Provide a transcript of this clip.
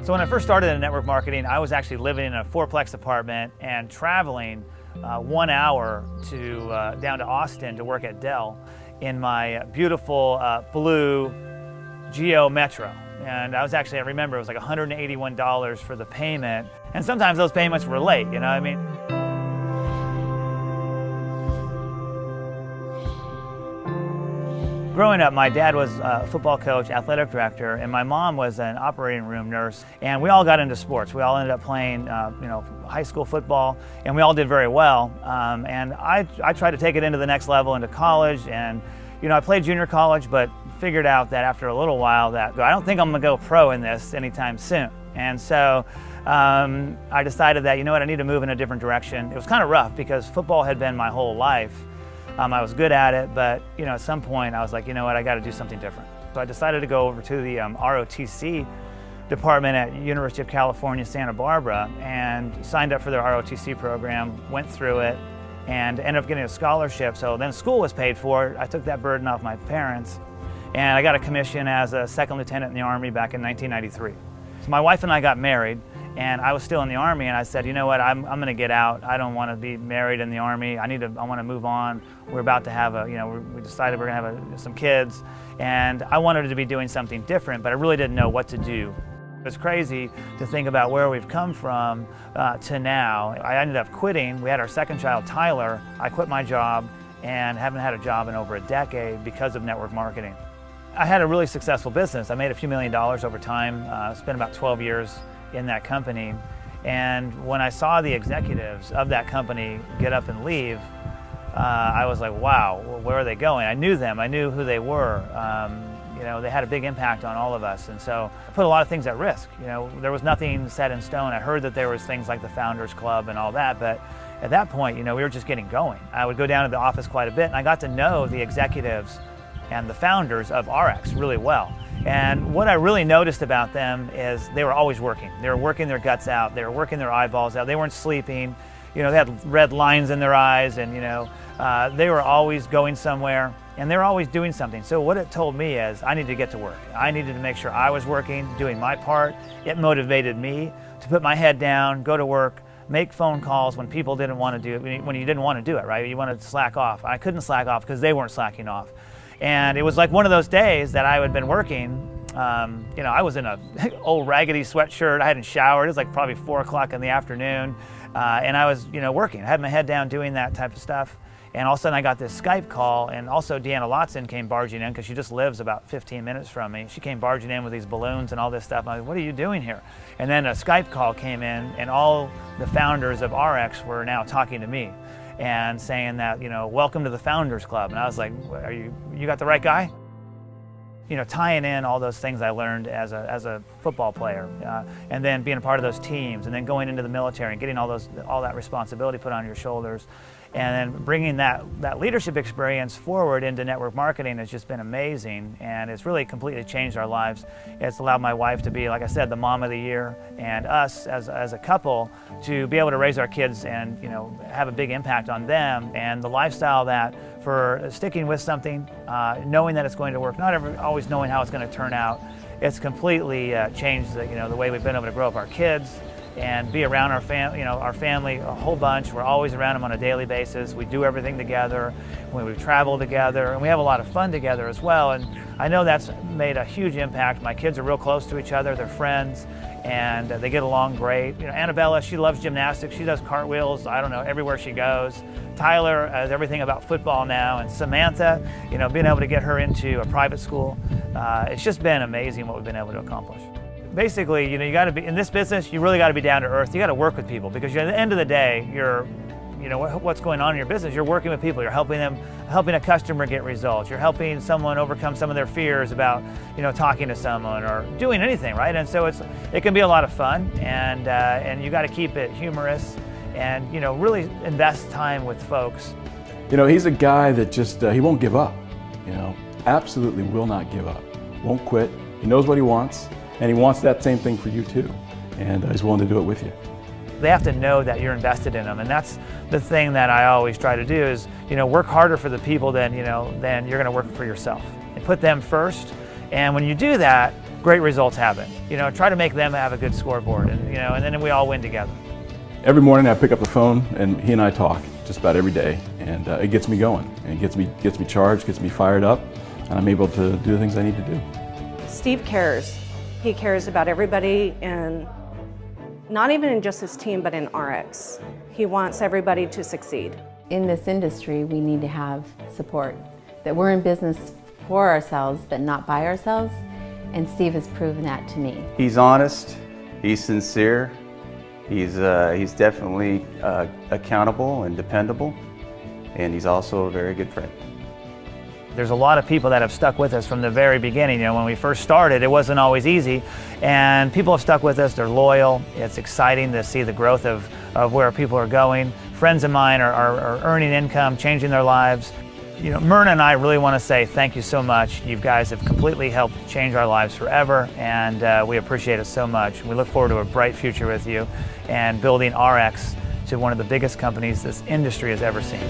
So when I first started in network marketing, I was actually living in a fourplex apartment and traveling 1 hour down to Austin to work at Dell in my beautiful blue Geo Metro. And I remember it was like $181 for the payment. And sometimes those payments were late, you know what I mean? Growing up, my dad was a football coach, athletic director, and my mom was an operating room nurse. And we all got into sports. We all ended up playing, high school football, and we all did very well. And I tried to take it into the next level, into college. And I played junior college, but figured out that after a little while that I don't think I'm gonna go pro in this anytime soon. And so I decided that, I need to move in a different direction. It was kind of rough because football had been my whole life. I was good at it, but at some point I was like, I got to do something different. So I decided to go over to the ROTC department at University of California, Santa Barbara, and signed up for their ROTC program, went through it, and ended up getting a scholarship. So then school was paid for. I took that burden off my parents, and I got a commission as a second lieutenant in the Army back in 1993. So my wife and I got married, and I was still in the Army, and I said, I'm going to get out. I don't want to be married in the Army. I want to move on. We're about to have we decided we're going to have some kids, and I wanted to be doing something different, but I really didn't know what to do. It's crazy to think about where we've come from to now. I ended up quitting. We had our second child, Tyler. I quit my job and haven't had a job in over a decade because of network marketing. I had a really successful business. I made a few $1 million over time, spent about 12 years in that company. And when I saw the executives of that company get up and leave, I was like, wow, where are they going? I knew them, I knew who they were. They had a big impact on all of us. And so I put a lot of things at risk. There was nothing set in stone. I heard that there was things like the Founders Club and all that, but at that point, we were just getting going. I would go down to the office quite a bit, and I got to know the executives and the founders of Ariix really well. And what I really noticed about them is they were always working. They were working their guts out. They were working their eyeballs out. They weren't sleeping. They had red lines in their eyes, and they were always going somewhere, and they were always doing something. So what it told me is I needed to get to work. I needed to make sure I was working, doing my part. It motivated me to put my head down, go to work, make phone calls when people didn't want to do it, when you didn't want to do it, right? You wanted to slack off. I couldn't slack off because they weren't slacking off. And it was like one of those days that I had been working. I was in a old raggedy sweatshirt. I hadn't showered. It was like probably 4 o'clock in the afternoon. And I was, working. I had my head down doing that type of stuff. And all of a sudden I got this Skype call, and also Deanna Lotson came barging in because she just lives about 15 minutes from me. She came barging in with these balloons and all this stuff. I'm like, what are you doing here? And then a Skype call came in, and all the founders of Ariix were now talking to me and saying that, welcome to the Founders Club. And I was like, you got the right guy? Tying in all those things I learned as a football player, and then being a part of those teams, and then going into the military and getting all that responsibility put on your shoulders, and then bringing that leadership experience forward into network marketing has just been amazing, and it's really completely changed our lives. It's allowed my wife to be, like I said, the mom of the year, and us as a couple to be able to raise our kids and have a big impact on them, and the lifestyle that for sticking with something, knowing that it's going to work, not always knowing how it's going to turn out. It's completely changed the way we've been able to grow up our kids and be around our family a whole bunch. We're always around them on a daily basis. We do everything together. We travel together, and we have a lot of fun together as well. And I know that's made a huge impact. My kids are real close to each other. They're friends, and they get along great. Annabella, she loves gymnastics. She does cartwheels, everywhere she goes. Tyler is everything about football now, and Samantha, being able to get her into a private school. It's just been amazing what we've been able to accomplish. Basically, you got to be in this business. You really got to be down to earth. You got to work with people because at the end of the day, what's going on in your business. You're working with people. You're helping a customer get results. You're helping someone overcome some of their fears about, talking to someone or doing anything, right? And so it can be a lot of fun, and you got to keep it humorous, and really invest time with folks. He's a guy that just he won't give up. Absolutely will not give up. Won't quit. He knows what he wants. And he wants that same thing for you too, and he's willing to do it with you. They have to know that you're invested in them, and that's the thing that I always try to do is, work harder for the people than you're going to work for yourself. And put them first, and when you do that, great results happen. Try to make them have a good scoreboard, and then we all win together. Every morning I pick up the phone and he and I talk just about every day, and it gets me going, and it gets me charged, gets me fired up, and I'm able to do the things I need to do. Steve cares. He cares about everybody, and not even in just his team, but in Ariix. He wants everybody to succeed. In this industry, we need to have support. That we're in business for ourselves, but not by ourselves, and Steve has proven that to me. He's honest, he's sincere, he's definitely accountable and dependable, and he's also a very good friend. There's a lot of people that have stuck with us from the very beginning. When we first started, it wasn't always easy, and people have stuck with us. They're loyal. It's exciting to see the growth of where people are going. Friends of mine are earning income, changing their lives. Myrna and I really want to say thank you so much. You guys have completely helped change our lives forever, and we appreciate it so much. We look forward to a bright future with you and building Ariix to one of the biggest companies this industry has ever seen.